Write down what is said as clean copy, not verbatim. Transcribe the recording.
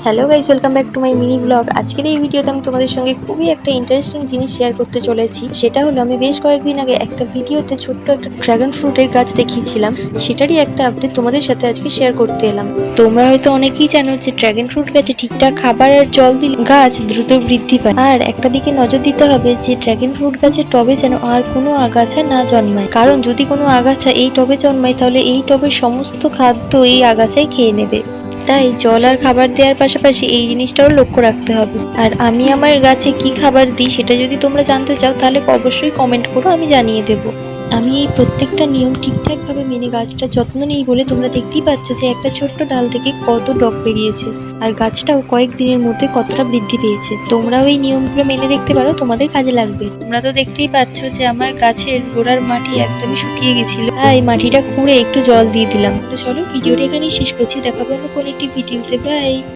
Hello guys, welcome back to my mini blog. আজকের এই ভিডিওতে আমি তোমাদের সঙ্গে খুবই একটা ইন্টারেস্টিং জিনিস শেয়ার করতে চলেছি। সেটা হলো, আমি বেশ কয়েকদিন আগে একটা ভিডিওতে ছোট্ট একটা ড্রাগন ফ্রুটের গাছ দেখিয়েছিলাম। সেটারই একটা আপডেট তোমাদের সাথে আজকে শেয়ার করতে এলাম। তোমরা হয়তো অনেকেই জানো যে ড্রাগন ফ্রুট গাছে ঠিকঠাক খাবার আর জল দিলে গাছ দ্রুত বৃদ্ধি পায়। আর একটা দিকে নজর দিতে হবে যে ড্রাগন ফ্রুট গাছের টবে যেন আর কোনো আগাছা না জন্মায়, কারণ যদি কোনো আগাছা এই টবে জন্মায় তাহলে এই টবের সমস্ত খাদ্য এই আগাছাই খেয়ে নেবে। তাই জল আর খাবার দেওয়ার পাশাপাশি এই জিনিসটাও লক্ষ্য রাখতে হবে। আর আমি আমার গাছে কি খাবার দিই সেটা যদি তোমরা জানতে চাও তাহলে অবশ্যই কমেন্ট করো, আমি জানিয়ে দেবো। আমি এই প্রত্যেকটা নিয়ম ঠিকঠাকভাবে মেনে গাছটার যত্ন নেই বলে তোমরা দেখতেই পাচ্ছ যে একটা ছোট্ট ডাল থেকে কত ডগ বেরিয়েছে, আর গাছটাও কয়েক দিনের মধ্যে কতটা বৃদ্ধি পেয়েছে। তোমরাও এই নিয়মগুলো মেনে দেখতে পারো, তোমাদের কাজে লাগবে। তোমরা তো দেখতেই পাচ্ছ যে আমার গাছের গোড়ার মাটি একদমই শুকিয়ে গেছিল, তাই মাটিটা খুঁড়ে একটু জল দিয়ে দিলাম। তো চলো ভিডিওটা এখানেই শেষ করছি, দেখাবো অন্য কোনো একটি ভিডিওতে। বাই।